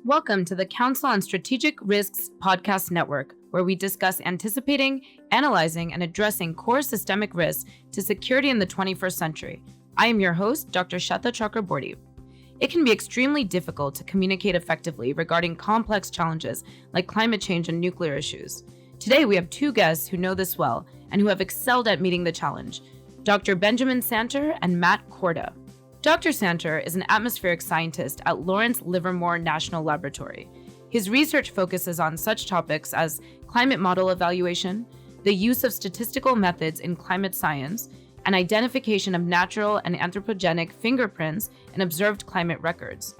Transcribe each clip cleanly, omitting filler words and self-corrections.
Welcome to the Council on Strategic Risks Podcast Network, where we discuss anticipating, analyzing, and addressing core systemic risks to security in the 21st century. I am your host, Dr. Sweta Chakraborty. It can be extremely difficult to communicate effectively regarding complex challenges like climate change and nuclear issues. Today, we have two guests who know this well and who have excelled at meeting the challenge, Dr. Benjamin Santer and Matt Korda. Dr. Santer is an atmospheric scientist at Lawrence Livermore National Laboratory. His research focuses on such topics as climate model evaluation, the use of statistical methods in climate science, and identification of natural and anthropogenic fingerprints in observed climate records.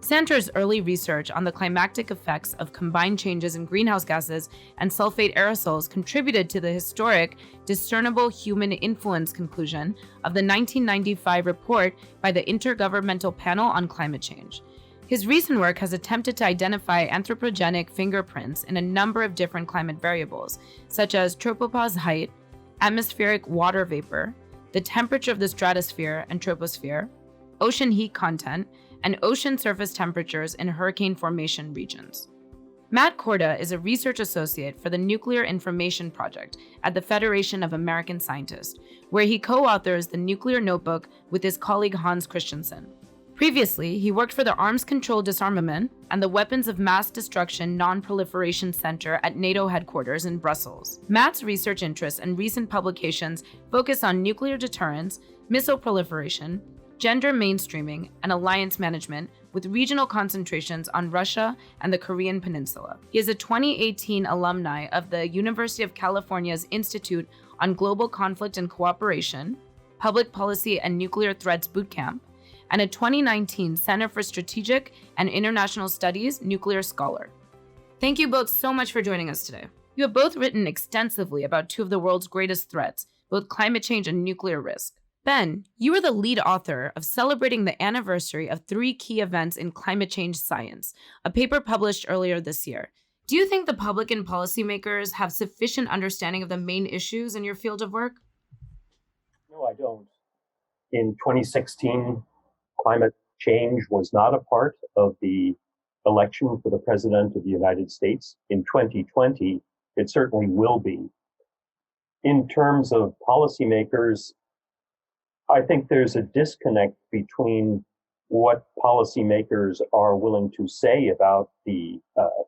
Santer's early research on the climatic effects of combined changes in greenhouse gases and sulfate aerosols contributed to the historic discernible human influence conclusion of the 1995 report by the Intergovernmental Panel on Climate Change. His recent work has attempted to identify anthropogenic fingerprints in a number of different climate variables, such as tropopause height, atmospheric water vapor, the temperature of the stratosphere and troposphere, ocean heat content, and ocean surface temperatures in hurricane formation regions. Matt Korda is a research associate for the Nuclear Information Project at the Federation of American Scientists, where he co-authors the Nuclear Notebook with his colleague Hans Christensen. Previously, he worked for the Arms Control Disarmament and the Weapons of Mass Destruction Non-Proliferation Center at NATO headquarters in Brussels. Matt's research interests and recent publications focus on nuclear deterrence, missile proliferation, gender mainstreaming, and alliance management, with regional concentrations on Russia and the Korean Peninsula. He is a 2018 alumni of the University of California's Institute on Global Conflict and Cooperation, Public Policy and Nuclear Threats Bootcamp, and a 2019 Center for Strategic and International Studies Nuclear Scholar. Thank you both so much for joining us today. You have both written extensively about two of the world's greatest threats, both climate change and nuclear risk. Ben, you are the lead author of Celebrating the Anniversary of Three Key Events in Climate Change Science, a paper published earlier this year. Do you think the public and policymakers have sufficient understanding of the main issues in your field of work? No, I don't. In 2016, climate change was not a part of the election for the President of the United States. In 2020, it certainly will be. In terms of policymakers, I think there's a disconnect between what policymakers are willing to say about the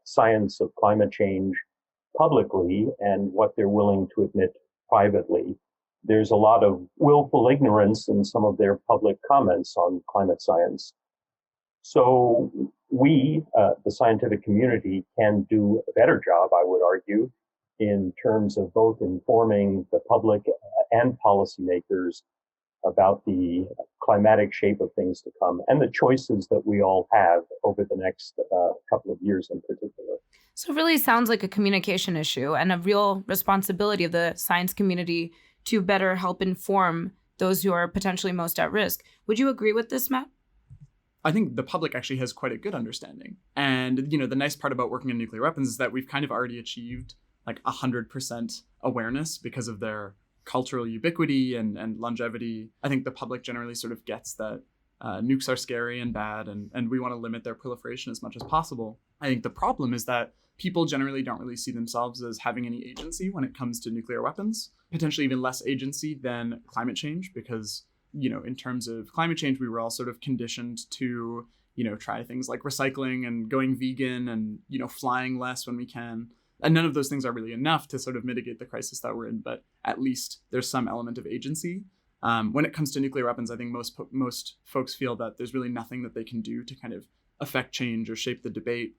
science of climate change publicly and what they're willing to admit privately. There's a lot of willful ignorance in some of their public comments on climate science. So we, the scientific community, can do a better job, I would argue, in terms of both informing the public and policymakers about the climatic shape of things to come and the choices that we all have over the next couple of years in particular. So it really sounds like a communication issue and a real responsibility of the science community to better help inform those who are potentially most at risk. Would you agree with this, Matt? I think the public actually has quite a good understanding. And, the nice part about working in nuclear weapons is that we've kind of already achieved like 100% awareness because of their cultural ubiquity and longevity. I think the public generally sort of gets that nukes are scary and bad, and we want to limit their proliferation as much as possible. I think the problem is that people generally don't really see themselves as having any agency when it comes to nuclear weapons, potentially even less agency than climate change, because, in terms of climate change, we were all sort of conditioned to, try things like recycling and going vegan and, flying less when we can. And none of those things are really enough to sort of mitigate the crisis that we're in, but at least there's some element of agency. When it comes to nuclear weapons, I think most folks feel that there's really nothing that they can do to kind of affect change or shape the debate.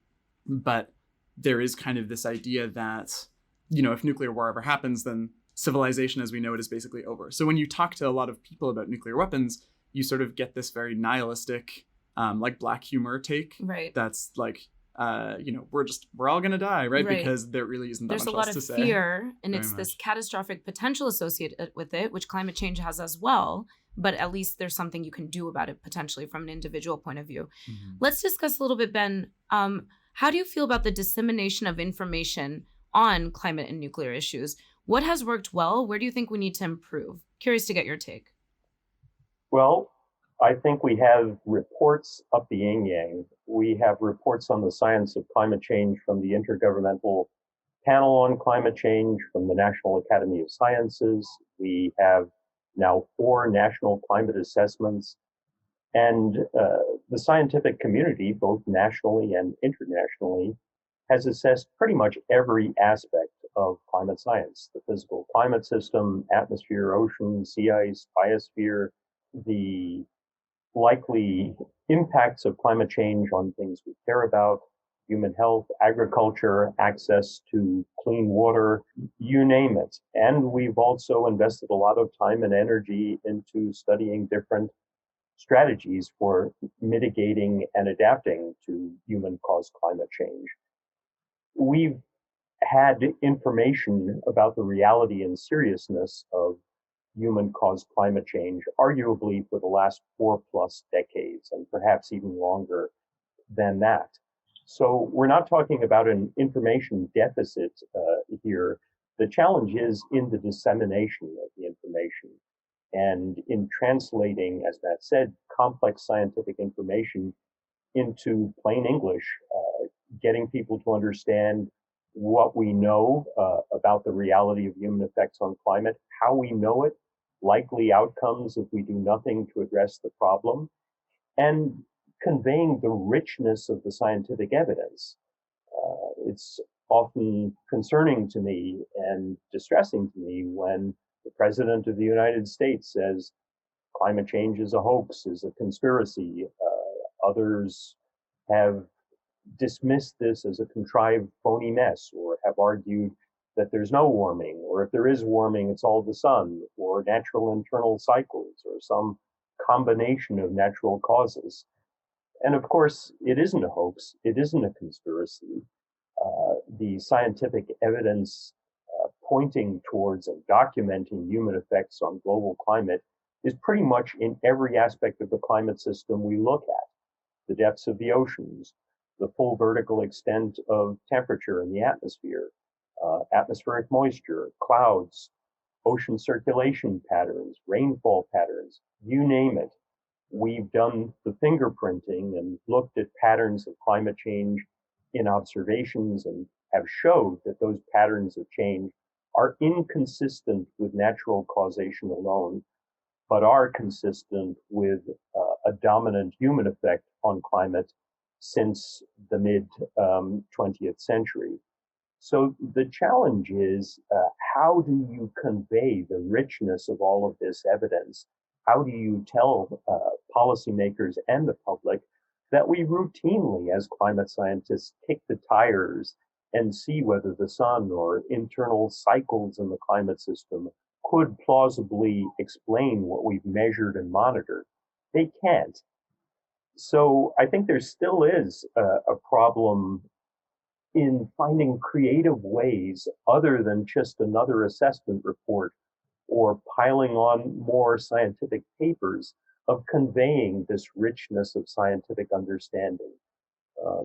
But there is kind of this idea that, if nuclear war ever happens, then civilization as we know it is basically over. So when you talk to a lot of people about nuclear weapons, you sort of get this very nihilistic, like black humor take. Right. That's like, we're all going to die, right? Because there really isn't that much else to say. There's a lot of fear, and it's this catastrophic potential associated with it, which climate change has as well. But at least there's something you can do about it potentially from an individual point of view. Mm-hmm. Let's discuss a little bit, Ben. How do you feel about the dissemination of information on climate and nuclear issues? What has worked well? Where do you think we need to improve? Curious to get your take. Well, I think we have reports up the yin-yang. We have reports on the science of climate change from the Intergovernmental Panel on Climate Change, from the National Academy of Sciences. We have now 4 national climate assessments. And the scientific community, both nationally and internationally, has assessed pretty much every aspect of climate science: the physical climate system, atmosphere, ocean, sea ice, biosphere, the likely impacts of climate change on things we care about, human health, agriculture, access to clean water, you name it. And we've also invested a lot of time and energy into studying different strategies for mitigating and adapting to human-caused climate change. We've had information about the reality and seriousness of human-caused climate change, arguably for the last 4+ decades, and perhaps even longer than that. So we're not talking about an information deficit here. The challenge is in the dissemination of the information and in translating, as Matt said, complex scientific information into plain English, getting people to understand what we know about the reality of human effects on climate, how we know it, likely outcomes if we do nothing to address the problem, and conveying the richness of the scientific evidence. It's often concerning to me and distressing to me when the President of the United States says climate change is a hoax, is a conspiracy. Others have dismissed this as a contrived, phony mess, or have argued that there's no warming, or if there is warming, it's all the sun, or natural internal cycles, or some combination of natural causes. And of course, it isn't a hoax. It isn't a conspiracy. The scientific evidence pointing towards and documenting human effects on global climate is pretty much in every aspect of the climate system we look at. The depths of the oceans, the full vertical extent of temperature in the atmosphere, atmospheric moisture, clouds, ocean circulation patterns, rainfall patterns, you name it. We've done the fingerprinting and looked at patterns of climate change in observations and have showed that those patterns of change are inconsistent with natural causation alone, but are consistent with a dominant human effect on climate since the mid-20th century. So the challenge is, how do you convey the richness of all of this evidence? How do you tell policymakers and the public that we routinely, as climate scientists, kick the tires and see whether the sun or internal cycles in the climate system could plausibly explain what we've measured and monitored? They can't. So I think there still is a problem in finding creative ways other than just another assessment report or piling on more scientific papers of conveying this richness of scientific understanding.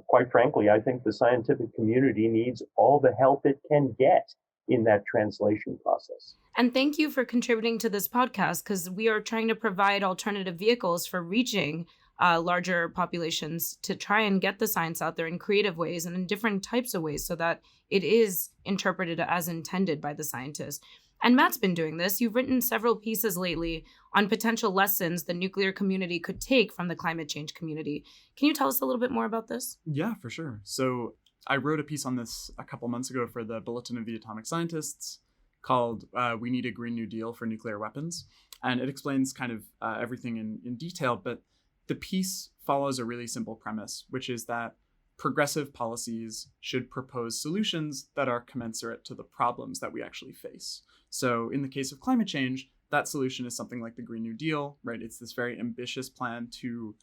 Quite frankly, I think the scientific community needs all the help it can get in that translation process. And thank you for contributing to this podcast, because we are trying to provide alternative vehicles for reaching larger populations to try and get the science out there in creative ways and in different types of ways so that it is interpreted as intended by the scientists. And Matt's been doing this. You've written several pieces lately on potential lessons the nuclear community could take from the climate change community. Can you tell us a little bit more about this? Yeah, for sure. So I wrote a piece on this a couple months ago for the Bulletin of the Atomic Scientists called We Need a Green New Deal for Nuclear Weapons. And it explains kind of everything in detail, but the piece follows a really simple premise, which is that progressive policies should propose solutions that are commensurate to the problems that we actually face. So in the case of climate change, that solution is something like the Green New Deal, right? It's this very ambitious plan to,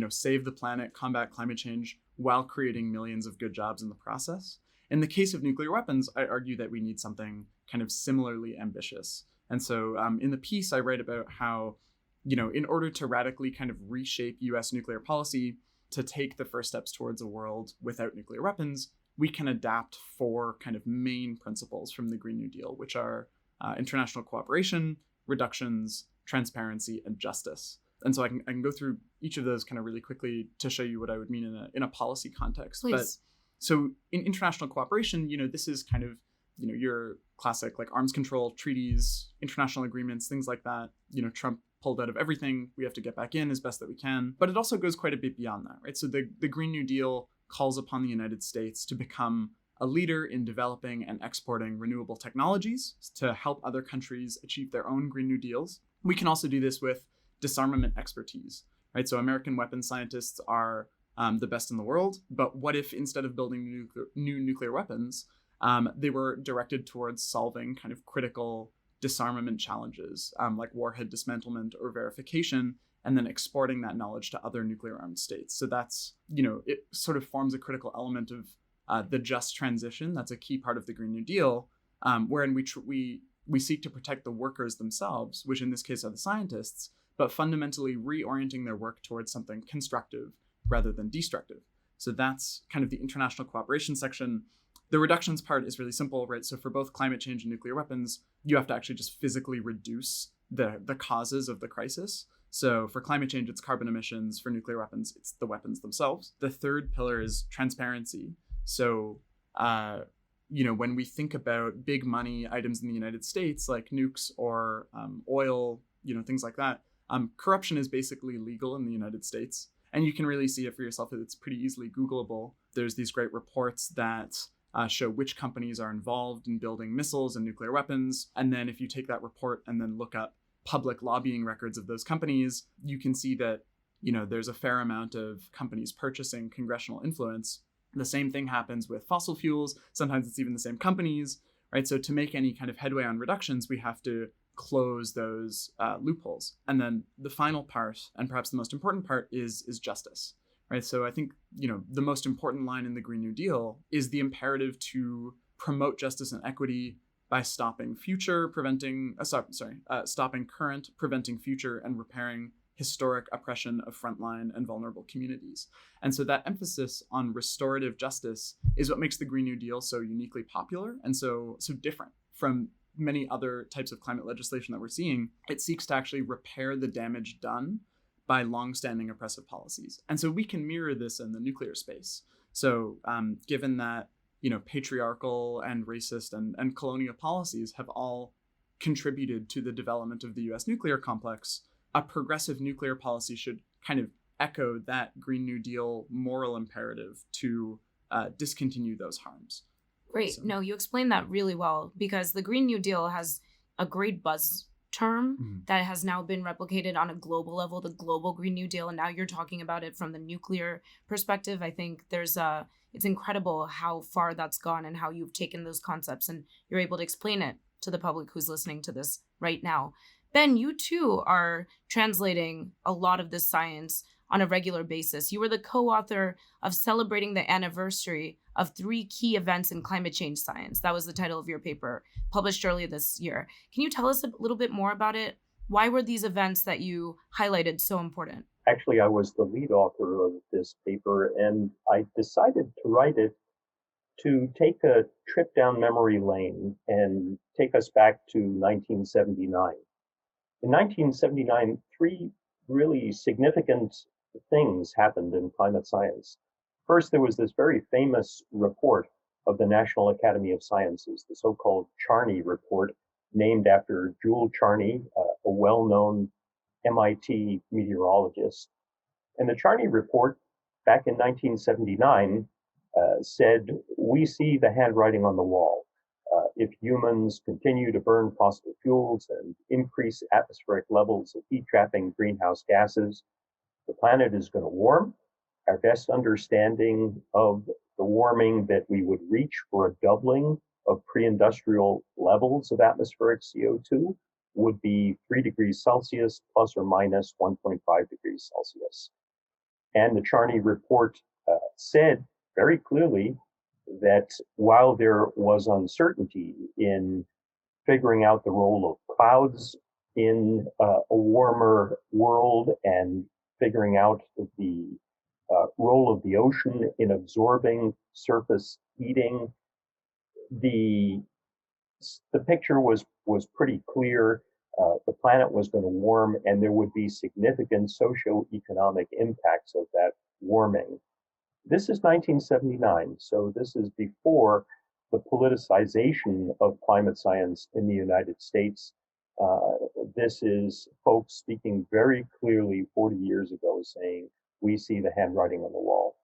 save the planet, combat climate change, while creating millions of good jobs in the process. In the case of nuclear weapons, I argue that we need something kind of similarly ambitious. And so in the piece, I write about how, in order to radically kind of reshape US nuclear policy, to take the first steps towards a world without nuclear weapons, we can adapt 4 kind of main principles from the Green New Deal, which are international cooperation, reductions, transparency, and justice. And so I can go through each of those kind of really quickly to show you what I would mean in a policy context. Please. But so in international cooperation, this is kind of, your classic like arms control treaties, international agreements, things like that. Trump pulled out of everything. We have to get back in as best that we can. But it also goes quite a bit beyond that, right? So the Green New Deal calls upon the United States to become a leader in developing and exporting renewable technologies to help other countries achieve their own Green New Deals. We can also do this with disarmament expertise, right? So American weapons scientists are the best in the world, but what if instead of building new nuclear weapons, they were directed towards solving kind of critical disarmament challenges like warhead dismantlement or verification, and then exporting that knowledge to other nuclear armed states. So that's, it sort of forms a critical element of the just transition. That's a key part of the Green New Deal, wherein we seek to protect the workers themselves, which in this case are the scientists, but fundamentally reorienting their work towards something constructive rather than destructive. So that's kind of the international cooperation section. The reductions part is really simple, right? So for both climate change and nuclear weapons, you have to actually just physically reduce the causes of the crisis. So for climate change, it's carbon emissions. For nuclear weapons, it's the weapons themselves. The third pillar is transparency. So, when we think about big money items in the United States, like nukes or oil, things like that, corruption is basically legal in the United States. And you can really see it for yourself. It's pretty easily Googleable. There's these great reports that show which companies are involved in building missiles and nuclear weapons. And then if you take that report and then look up public lobbying records of those companies, you can see that, there's a fair amount of companies purchasing congressional influence. The same thing happens with fossil fuels. Sometimes it's even the same companies, right? So to make any kind of headway on reductions, we have to close those loopholes. And then the final part, and perhaps the most important part, is justice, right? So I think, the most important line in the Green New Deal is the imperative to promote justice and equity by stopping current, preventing future, and repairing historic oppression of frontline and vulnerable communities. And so that emphasis on restorative justice is what makes the Green New Deal so uniquely popular and so different from many other types of climate legislation that we're seeing. It seeks to actually repair the damage done by longstanding oppressive policies. And so we can mirror this in the nuclear space. So given that, patriarchal and racist and colonial policies have all contributed to the development of the US nuclear complex, a progressive nuclear policy should kind of echo that Green New Deal moral imperative to discontinue those harms. Great. So. No, you explained that really well, because the Green New Deal has a great buzz term that has now been replicated on a global level, the global Green New Deal. And now you're talking about it from the nuclear perspective. I think it's incredible how far that's gone and how you've taken those concepts and you're able to explain it to the public who's listening to this right now. Ben, you too are translating a lot of this science on a regular basis. You were the co-author of Celebrating the Anniversary of 3 Key Events in Climate Change Science. That was the title of your paper, published earlier this year. Can you tell us a little bit more about it? Why were these events that you highlighted so important? Actually, I was the lead author of this paper, and I decided to write it to take a trip down memory lane and take us back to 1979. In 1979, 3 really significant things happened in climate science. First, there was this very famous report of the National Academy of Sciences, the so-called Charney Report, named after Jules Charney, a well-known MIT meteorologist. And the Charney Report, back in 1979, said, we see the handwriting on the wall. If humans continue to burn fossil fuels and increase atmospheric levels of heat-trapping greenhouse gases, the planet is going to warm. Our best understanding of the warming that we would reach for a doubling of pre-industrial levels of atmospheric CO2 would be 3 degrees Celsius plus or minus 1.5 degrees Celsius. And the Charney Report said very clearly that while there was uncertainty in figuring out the role of clouds in a warmer world and figuring out the role of the ocean in absorbing surface heating, the picture was pretty clear The planet was going to warm, and there would be significant socioeconomic impacts of that warming. This is 1979, so this is before the politicization of climate science in the United States. This is folks speaking very clearly 40 years ago saying, we see the handwriting on the wall.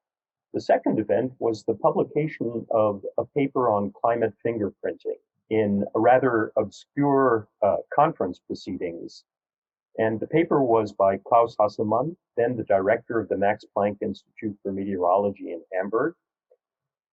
The second event was the publication of a paper on climate fingerprinting in a rather obscure conference proceedings. And the paper was by Klaus Hasselmann, then the director of the Max Planck Institute for Meteorology in Hamburg.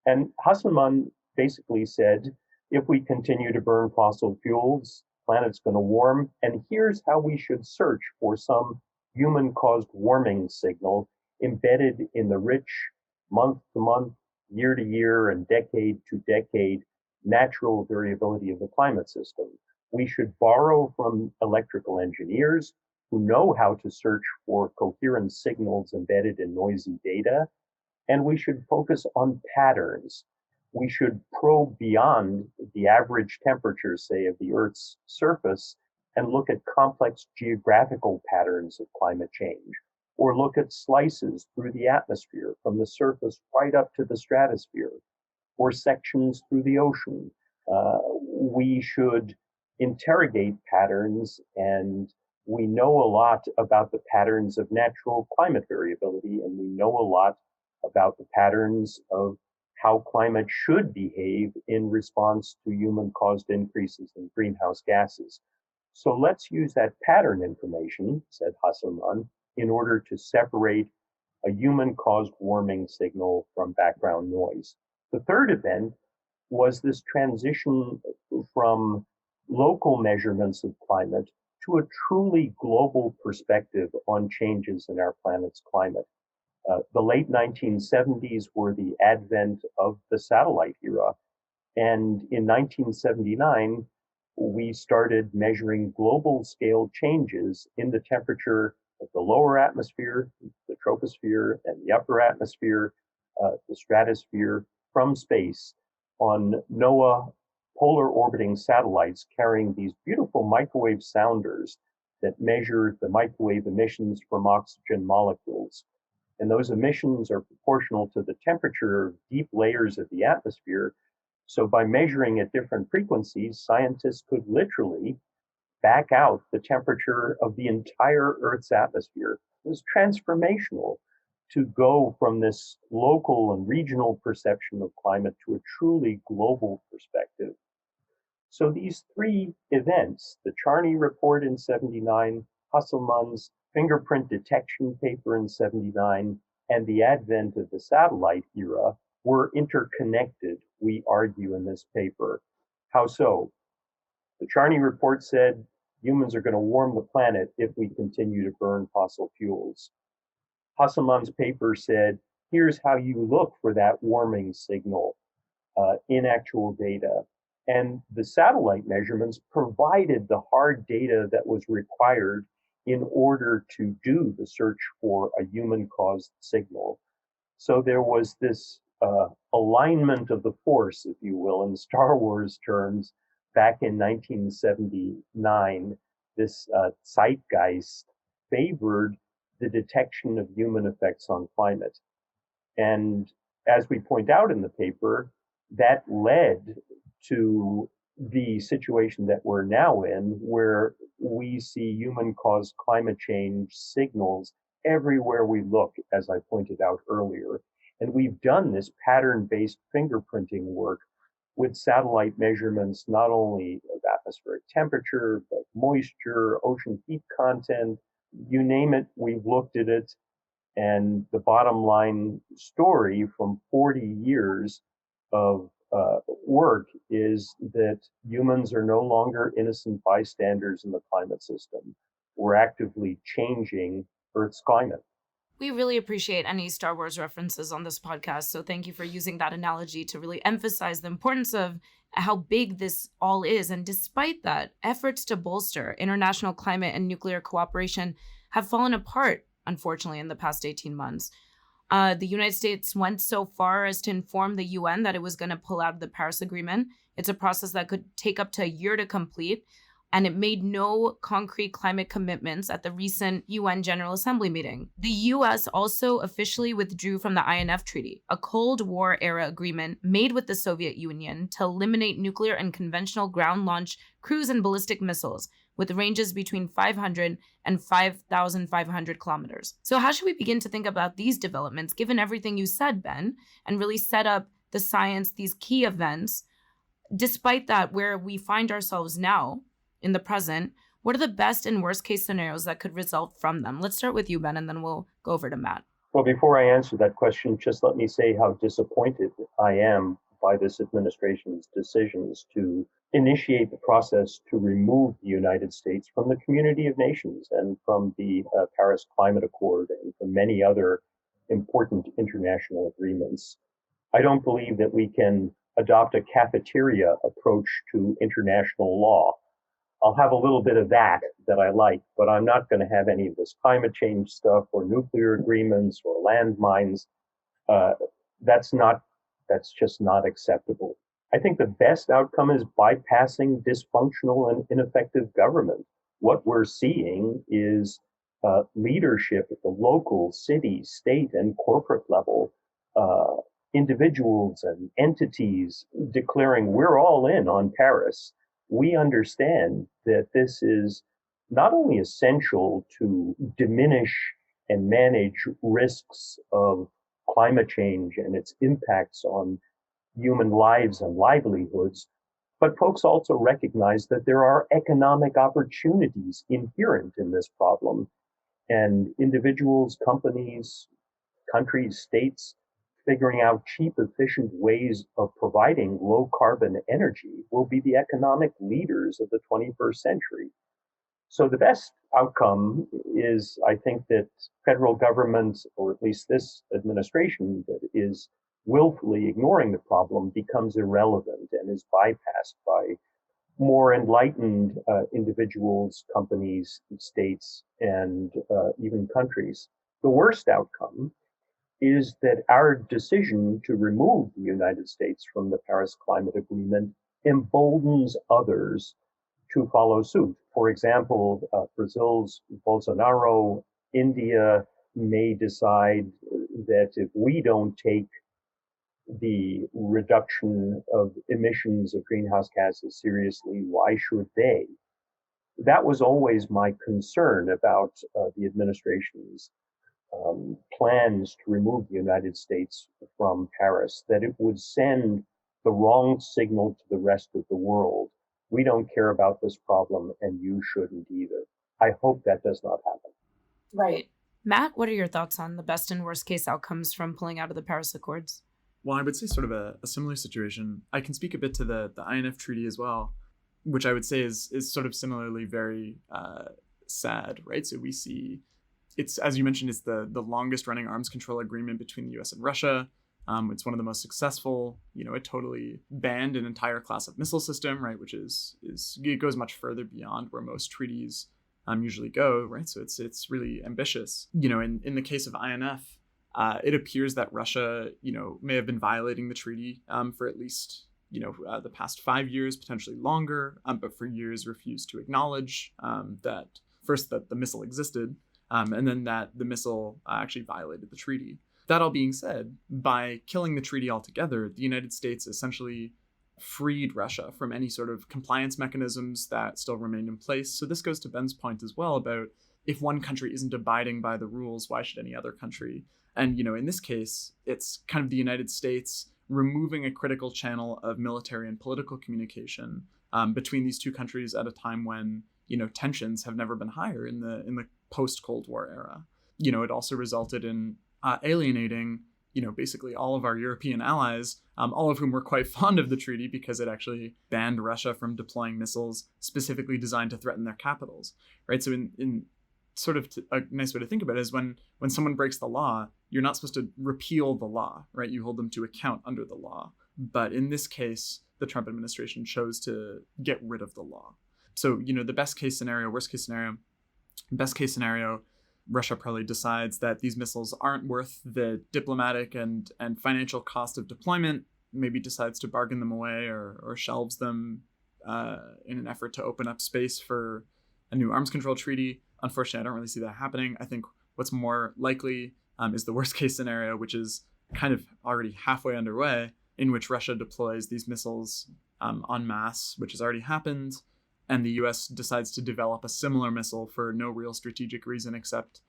And Hasselmann basically said, if we continue to burn fossil fuels, the planet's going to warm, and here's how we should search for some human-caused warming signal embedded in the rich, month-to-month, year-to-year, and decade-to-decade natural variability of the climate system. We should borrow from electrical engineers who know how to search for coherent signals embedded in noisy data, and we should focus on patterns. We should probe beyond the average temperature, say, of the Earth's surface and look at complex geographical patterns of climate change, or look at slices through the atmosphere from the surface right up to the stratosphere, or sections through the ocean. We should interrogate patterns, and we know a lot about the patterns of natural climate variability, and we know a lot about the patterns of how climate should behave in response to human-caused increases in greenhouse gases. So let's use that pattern information, said Hasselmann, in order to separate a human-caused warming signal from background noise. The third event was this transition from local measurements of climate to a truly global perspective on changes in our planet's climate. The late 1970s were the advent of the satellite era. And in 1979, we started measuring global scale changes in the temperature of the lower atmosphere, the troposphere, and the upper atmosphere, the stratosphere, from space on NOAA polar orbiting satellites carrying these beautiful microwave sounders that measure the microwave emissions from oxygen molecules. And those emissions are proportional to the temperature of deep layers of the atmosphere. So by measuring at different frequencies, scientists could literally back out the temperature of the entire Earth's atmosphere. It was transformational to go from this local and regional perception of climate to a truly global perspective. So these three events, the Charney report in 79, Hasselmann's fingerprint detection paper in 79, and the advent of the satellite era, were interconnected, we argue in this paper. How so? The Charney report said humans are going to warm the planet if we continue to burn fossil fuels. Hasselmann's paper said, here's how you look for that warming signal in actual data. And the satellite measurements provided the hard data that was required in order to do the search for a human-caused signal. So there was this alignment of the force, if you will, in Star Wars terms, back in 1979. This zeitgeist favored the detection of human effects on climate. And as we point out in the paper, that led to the situation that we're now in, where we see human-caused climate change signals everywhere we look, as I pointed out earlier. And we've done this pattern-based fingerprinting work with satellite measurements, not only of atmospheric temperature, but moisture, ocean heat content, you name it, we've looked at it. And the bottom line story from 40 years of work is that humans are no longer innocent bystanders in the climate system. We're actively changing Earth's climate. We really appreciate any Star Wars references on this podcast, so thank you for using that analogy to really emphasize the importance of how big this all is. And despite that, efforts to bolster international climate and nuclear cooperation have fallen apart, unfortunately, in the past 18 months. The United States went so far as to inform the UN that it was going to pull out of the Paris Agreement. It's a process that could take up to a year to complete. and it made no concrete climate commitments at the recent UN General Assembly meeting. The US also officially withdrew from the INF Treaty, a Cold War-era agreement made with the Soviet Union to eliminate nuclear and conventional ground-launched cruise and ballistic missiles, with ranges between 500 and 5,500 kilometers. So how should we begin to think about these developments, given everything you said, Ben, and really set up the science, these key events? Despite that, where we find ourselves now in the present, what are the best and worst case scenarios that could result from them? Let's start with you, Ben, and then we'll go over to Matt. Well, before I answer that question, just let me say how disappointed I am by this administration's decisions to initiate the process to remove the United States from the community of nations and from the Paris Climate Accord and from many other important international agreements. I don't believe that we can adopt a cafeteria approach to international law. I'll have a little bit of that I like, but I'm not going to have any of this climate change stuff or nuclear agreements or landmines. That's just not acceptable. I think the best outcome is bypassing dysfunctional and ineffective government. What we're seeing is leadership at the local, city, state, and corporate level, individuals and entities declaring we're all in on Paris. We understand that this is not only essential to diminish and manage risks of climate change and its impacts on human lives and livelihoods, but folks also recognize that there are economic opportunities inherent in this problem. And individuals, companies, countries, states, figuring out cheap, efficient ways of providing low carbon energy will be the economic leaders of the 21st century. So the best outcome is, I think, that federal government, or at least this administration that is willfully ignoring the problem, becomes irrelevant and is bypassed by more enlightened individuals, companies, states, and even countries. The worst outcome is that our decision to remove the United States from the Paris Climate Agreement emboldens others to follow suit. For example, Brazil's Bolsonaro, India may decide that if we don't take the reduction of emissions of greenhouse gases seriously, why should they? That was always my concern about the administration's plans to remove the United States from Paris, that it would send the wrong signal to the rest of the world. We don't care about this problem, and you shouldn't either. I hope that does not happen. Right. Matt, what are your thoughts on the best and worst case outcomes from pulling out of the Paris Accords? Well, I would say sort of a similar situation. I can speak a bit to the INF Treaty as well, which I would say is sort of similarly very sad, right? So we see it's, as you mentioned, it's the longest running arms control agreement between the US and Russia. It's one of the most successful. It totally banned an entire class of missile system, right? Which is it goes much further beyond where most treaties usually go, right? So it's really ambitious. In the case of INF, it appears that Russia, may have been violating the treaty for at least the past 5 years, potentially longer, but for years refused to acknowledge that first that the missile existed, and then that the missile actually violated the treaty. That all being said, by killing the treaty altogether, the United States essentially freed Russia from any sort of compliance mechanisms that still remained in place. So this goes to Ben's point as well about if one country isn't abiding by the rules, why should any other country? And, in this case, it's kind of the United States removing a critical channel of military and political communication between these two countries at a time when, tensions have never been higher in the post-Cold War era. It also resulted in alienating, basically all of our European allies, all of whom were quite fond of the treaty because it actually banned Russia from deploying missiles specifically designed to threaten their capitals, right? So in sort of a nice way to think about it is when someone breaks the law, you're not supposed to repeal the law, right? You hold them to account under the law. But in this case, the Trump administration chose to get rid of the law. So, the best case scenario, worst case scenario, best case scenario, Russia probably decides that these missiles aren't worth the diplomatic and financial cost of deployment, maybe decides to bargain them away or shelves them in an effort to open up space for a new arms control treaty. Unfortunately, I don't really see that happening. I think what's more likely is the worst case scenario, which is kind of already halfway underway, in which Russia deploys these missiles en masse, which has already happened, and the US decides to develop a similar missile for no real strategic reason except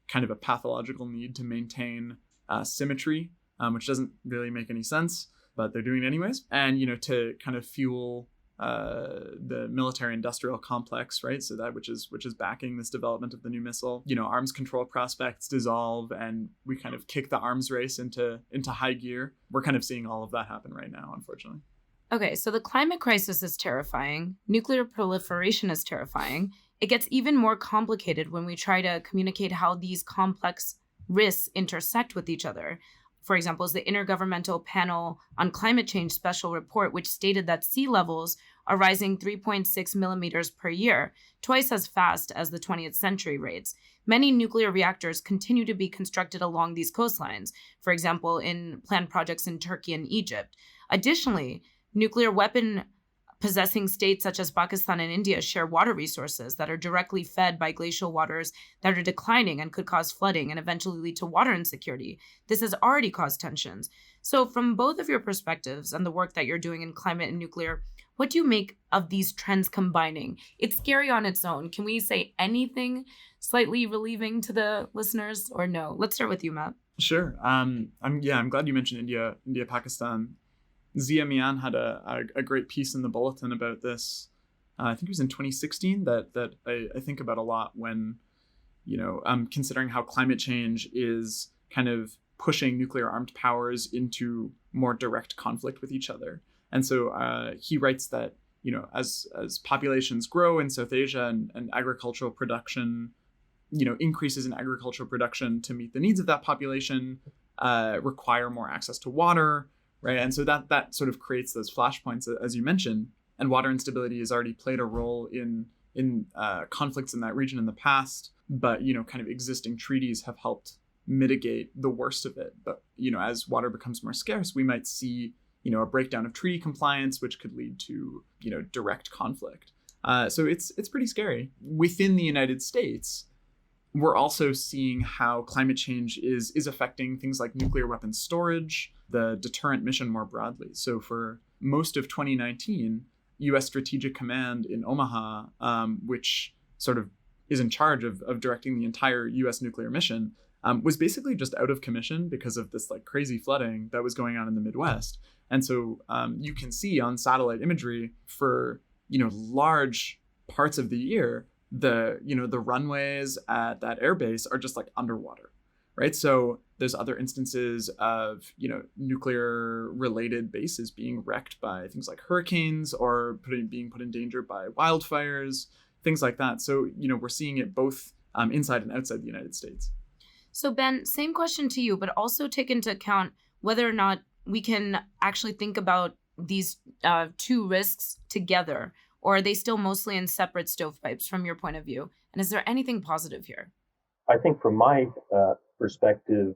kind of a pathological need to maintain symmetry, which doesn't really make any sense, but they're doing it anyways. And, to kind of fuel the military industrial complex, right? So that which is backing this development of the new missile, arms control prospects dissolve and we kind of kick the arms race into high gear. We're kind of seeing all of that happen right now, unfortunately. Okay, so the climate crisis is terrifying. Nuclear proliferation is terrifying. It gets even more complicated when we try to communicate how these complex risks intersect with each other. For example, is the Intergovernmental Panel on Climate Change special report, which stated that sea levels are rising 3.6 millimeters per year, twice as fast as the 20th century rates. Many nuclear reactors continue to be constructed along these coastlines, for example, in planned projects in Turkey and Egypt. Additionally, nuclear weapon possessing states such as Pakistan and India share water resources that are directly fed by glacial waters that are declining and could cause flooding and eventually lead to water insecurity. This has already caused tensions. So from both of your perspectives and the work that you're doing in climate and nuclear, what do you make of these trends combining? It's scary on its own. Can we say anything slightly relieving to the listeners or no? Let's start with you, Matt. Sure. I'm glad you mentioned India, Pakistan. Zia Mian had a great piece in the bulletin about this. I think it was in 2016 that I think about a lot when, considering how climate change is kind of pushing nuclear armed powers into more direct conflict with each other. And so he writes that, as populations grow in South Asia and agricultural production, increases in agricultural production to meet the needs of that population require more access to water. Right. And so that sort of creates those flashpoints, as you mentioned, and water instability has already played a role in conflicts in that region in the past. But, kind of existing treaties have helped mitigate the worst of it. But, as water becomes more scarce, we might see, a breakdown of treaty compliance, which could lead to, direct conflict. So it's pretty scary. Within the United States, we're also seeing how climate change is affecting things like nuclear weapons storage, the deterrent mission more broadly. So for most of 2019, U.S. Strategic Command in Omaha, which sort of is in charge of directing the entire U.S. nuclear mission, was basically just out of commission because of this like crazy flooding that was going on in the Midwest. And so you can see on satellite imagery for, large parts of the year, the runways at that airbase are just like underwater, right? So there's other instances of, nuclear related bases being wrecked by things like hurricanes or being put in danger by wildfires, things like that. So, we're seeing it both inside and outside the United States. So Ben, same question to you, but also take into account whether or not we can actually think about these two risks together, or are they still mostly in separate stovepipes from your point of view? And is there anything positive here? I think from my perspective,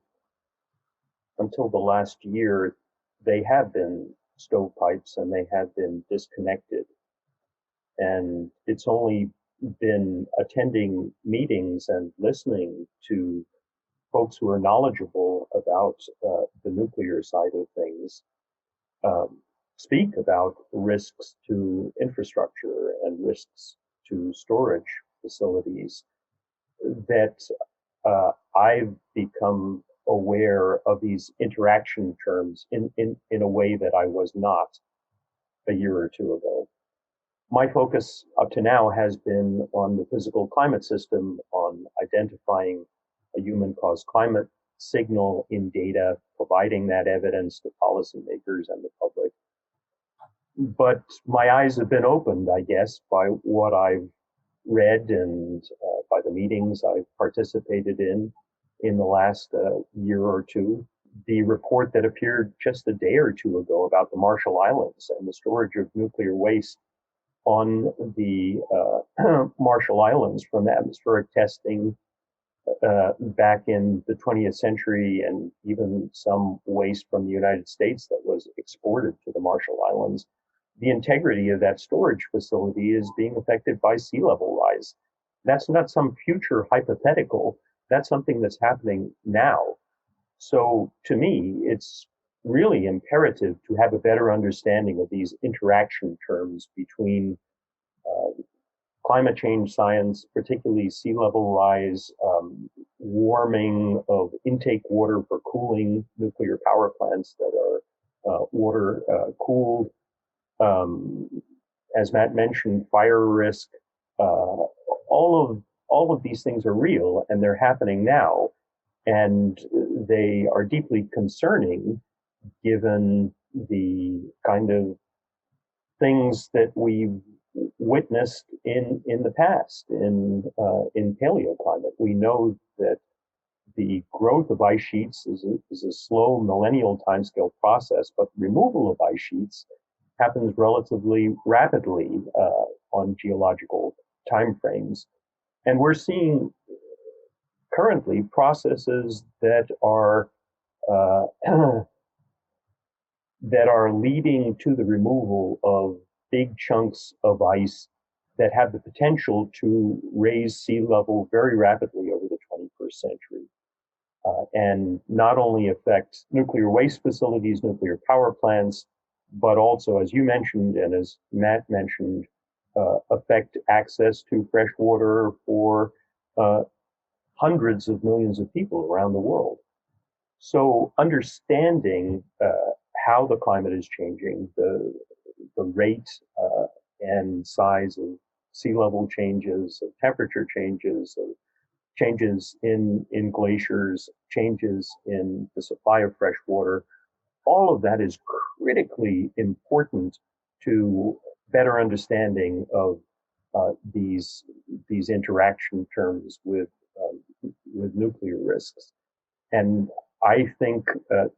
until the last year, they have been stovepipes and they have been disconnected. And it's only been attending meetings and listening to folks who are knowledgeable about the nuclear side of things speak about risks to infrastructure and risks to storage facilities that I've become aware of these interaction terms in a way that I was not a year or two ago. My focus up to now has been on the physical climate system, on identifying a human-caused climate signal in data, providing that evidence to policymakers and the public. But my eyes have been opened, I guess, by what I've read and by the meetings I've participated in the last year or two. The report that appeared just a day or two ago about the Marshall Islands and the storage of nuclear waste on the Marshall Islands from atmospheric testing back in the 20th century, and even some waste from the United States that was exported to the Marshall Islands. the integrity of that storage facility is being affected by sea level rise. That's not some future hypothetical. That's something that's happening now. So to me, it's really imperative to have a better understanding of these interaction terms between climate change science, particularly sea level rise, warming of intake water for cooling nuclear power plants that are water cooled. As Matt mentioned, fire risk. All of these things are real and they're happening now, and they are deeply concerning given the kind of things that we've witnessed in the past in paleoclimate. We know that the growth of ice sheets is a slow millennial timescale process, but removal of ice sheets happens relatively rapidly on geological timeframes, and we're seeing currently processes that are that are leading to the removal of big chunks of ice that have the potential to raise sea level very rapidly over the 21st century. And not only affect nuclear waste facilities, nuclear power plants, but also, as you mentioned, and as Matt mentioned, affect access to fresh water for hundreds of millions of people around the world. So understanding how the climate is changing, the rate and size of sea level changes, of temperature changes, of changes in glaciers, changes in the supply of fresh water, all of that is critically important to better understanding of these interaction terms with nuclear risks. And I think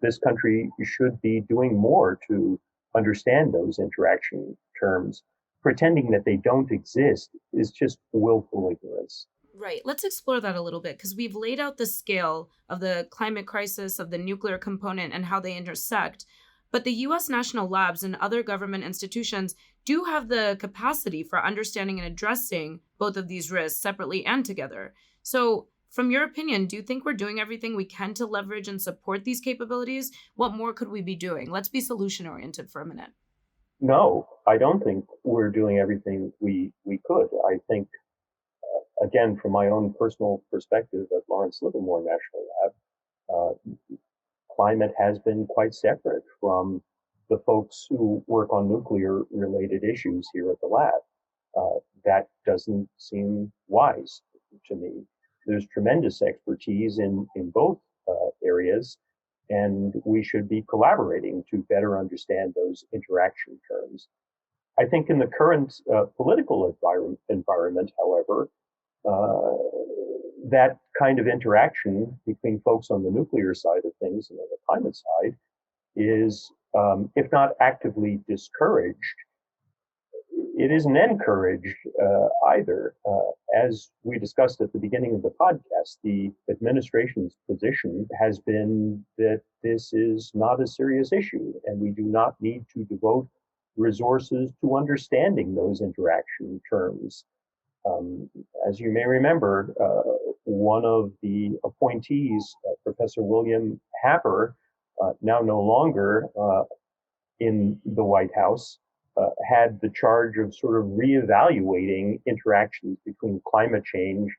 this country should be doing more to understand those interaction terms. Pretending that they don't exist is just willful ignorance. Right. Let's explore that a little bit, because we've laid out the scale of the climate crisis, of the nuclear component, and how they intersect. But the U.S. national labs and other government institutions do have the capacity for understanding and addressing both of these risks separately and together. So, from your opinion, do you think we're doing everything we can to leverage and support these capabilities? What more could we be doing? Let's be solution-oriented for a minute. No, I don't think we're doing everything we could. I think, again, from my own personal perspective at Lawrence Livermore National Lab, climate has been quite separate from the folks who work on nuclear-related issues here at the lab. That doesn't seem wise to me. There's tremendous expertise in both areas, and we should be collaborating to better understand those interaction terms. I think in the current political environment, however, that kind of interaction between folks on the nuclear side of things and on the climate side is, if not actively discouraged, it isn't encouraged either. As we discussed at the beginning of the podcast, the administration's position has been that this is not a serious issue, and we do not need to devote resources to understanding those interaction terms. As you may remember, one of the appointees, Professor William Happer, now no longer in the White House, had the charge of sort of reevaluating interactions between climate change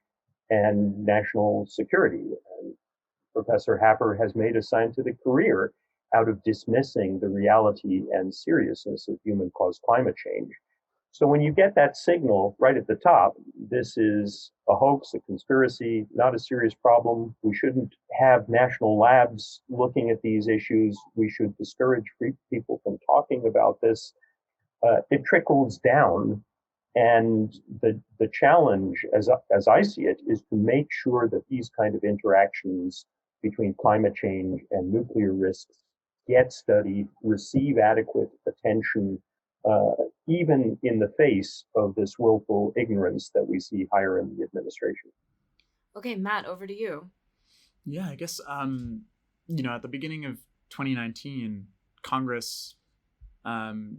and national security. And Professor Happer has made a scientific career out of dismissing the reality and seriousness of human-caused climate change. So when you get that signal right at the top, this is a hoax, a conspiracy, not a serious problem. We shouldn't have national labs looking at these issues. We should discourage people from talking about this. It trickles down, and the challenge, as I see it, is to make sure that these kind of interactions between climate change and nuclear risks get studied, receive adequate attention, even in the face of this willful ignorance that we see higher in the administration. Okay, Matt, over to you. Yeah, I guess, at the beginning of 2019, Congress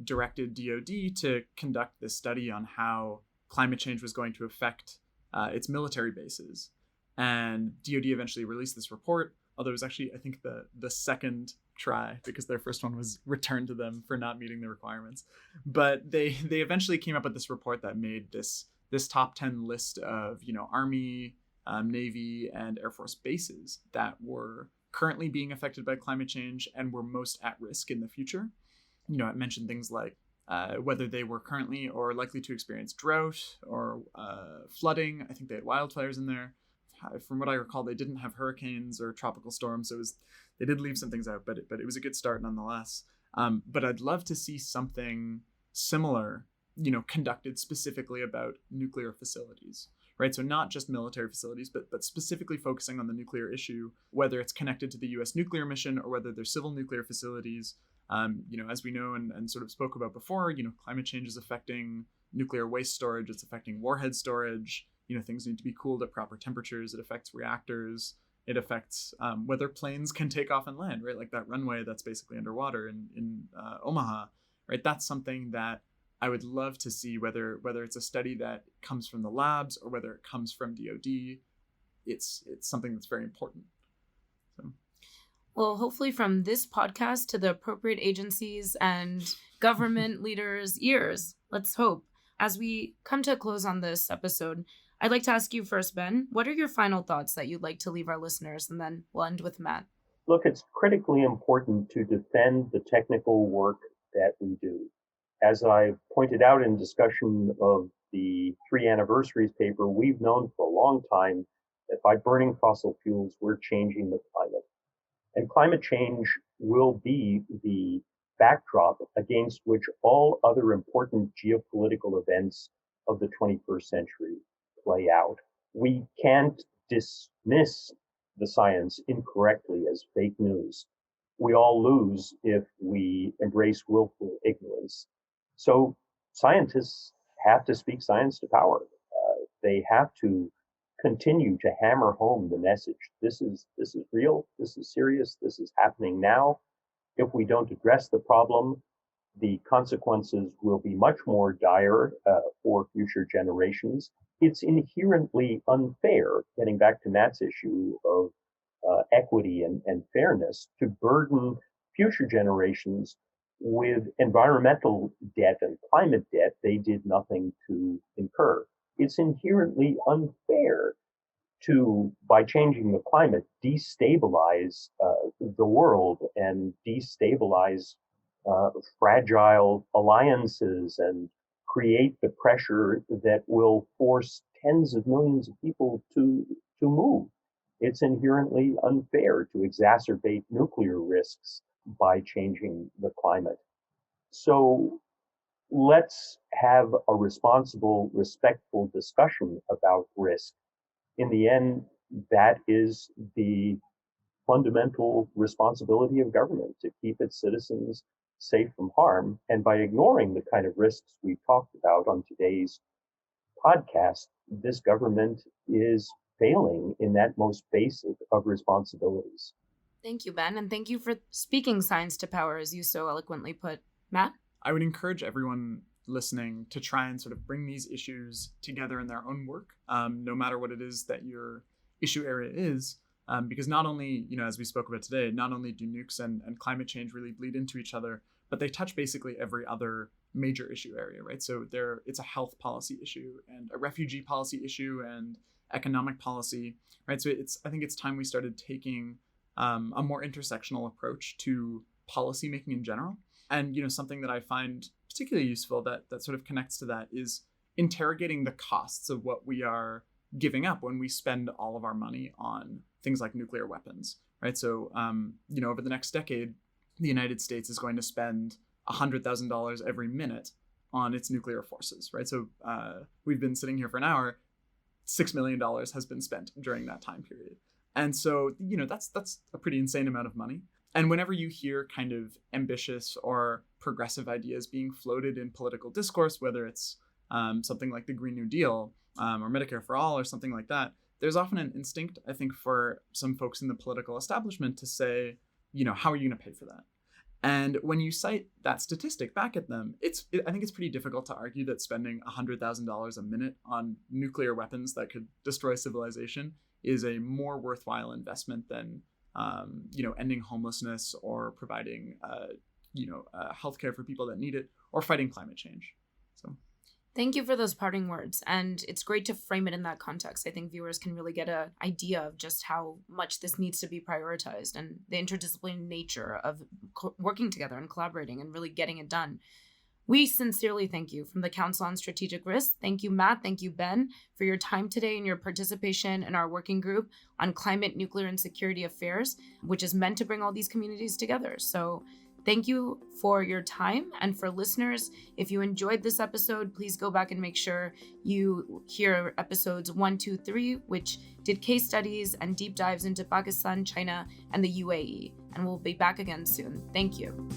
directed DoD to conduct this study on how climate change was going to affect its military bases. And DoD eventually released this report, although it was actually, I think, the second try, because their first one was returned to them for not meeting the requirements. But they eventually came up with this report that made this top 10 list of, Army, Navy, and Air Force bases that were currently being affected by climate change and were most at risk in the future. It mentioned things like whether they were currently or likely to experience drought or flooding. I think they had wildfires in there. From what I recall, they didn't have hurricanes or tropical storms, so they did leave some things out, but it was a good start nonetheless. But I'd love to see something similar, conducted specifically about nuclear facilities, right? So not just military facilities, but specifically focusing on the nuclear issue, whether it's connected to the U.S. nuclear mission or whether they're civil nuclear facilities. As we know and sort of spoke about before, climate change is affecting nuclear waste storage. It's affecting warhead storage. Things need to be cooled at proper temperatures. It affects reactors. It affects whether planes can take off and land, right? Like that runway that's basically underwater in Omaha, right? That's something that I would love to see, whether it's a study that comes from the labs or whether it comes from DoD. It's something that's very important. So. Well, hopefully from this podcast to the appropriate agencies and government leaders' ears, let's hope. As we come to a close on this episode, I'd like to ask you first, Ben, what are your final thoughts that you'd like to leave our listeners? And then we'll end with Matt. Look, it's critically important to defend the technical work that we do. As I pointed out in discussion of the 3 anniversaries paper, we've known for a long time that by burning fossil fuels, we're changing the climate. And climate change will be the backdrop against which all other important geopolitical events of the 21st century play out. We can't dismiss the science incorrectly as fake news. We all lose if we embrace willful ignorance. So scientists have to speak science to power. They have to continue to hammer home the message. This is real. This is serious. This is happening now. If we don't address the problem, the consequences will be much more dire for future generations. It's inherently unfair, getting back to Matt's issue of equity and fairness, to burden future generations with environmental debt and climate debt they did nothing to incur. It's inherently unfair to, by changing the climate, destabilize the world and destabilize fragile alliances and create the pressure that will force tens of millions of people to move. It's inherently unfair to exacerbate nuclear risks by changing the climate. So let's have a responsible, respectful discussion about risk. In the end, that is the fundamental responsibility of government, to keep its citizens safe from harm. And by ignoring the kind of risks we've talked about on today's podcast, this government is failing in that most basic of responsibilities. Thank you, Ben, and thank you for speaking science to power, as you so eloquently put. Matt? I would encourage everyone listening to try and sort of bring these issues together in their own work, no matter what it is that your issue area is, because not only, as we spoke about today, not only do nukes and climate change really bleed into each other, but they touch basically every other major issue area, right? So it's a health policy issue and a refugee policy issue and economic policy, right? So I think it's time we started taking a more intersectional approach to policy making in general. And, something that I find particularly useful that sort of connects to that is interrogating the costs of what we are giving up when we spend all of our money on things like nuclear weapons, right? So, over the next decade, the United States is going to spend $100,000 every minute on its nuclear forces, right? So we've been sitting here for an hour. $6 million has been spent during that time period. And so, that's a pretty insane amount of money. And whenever you hear kind of ambitious or progressive ideas being floated in political discourse, whether it's something like the Green New Deal or Medicare for All or something like that, there's often an instinct, I think, for some folks in the political establishment to say, how are you going to pay for that? And when you cite that statistic back at them, I think it's pretty difficult to argue that spending $100,000 a minute on nuclear weapons that could destroy civilization is a more worthwhile investment than, ending homelessness or providing, healthcare for people that need it or fighting climate change. So. Thank you for those parting words. And it's great to frame it in that context. I think viewers can really get an idea of just how much this needs to be prioritized and the interdisciplinary nature of working together and collaborating and really getting it done. We sincerely thank you from the Council on Strategic Risk. Thank you, Matt. Thank you, Ben, for your time today and your participation in our working group on climate, nuclear, and security affairs, which is meant to bring all these communities together. So thank you for your time. And for listeners, if you enjoyed this episode, please go back and make sure you hear episodes 1, 2, 3, which did case studies and deep dives into Pakistan, China, and the UAE. And we'll be back again soon. Thank you.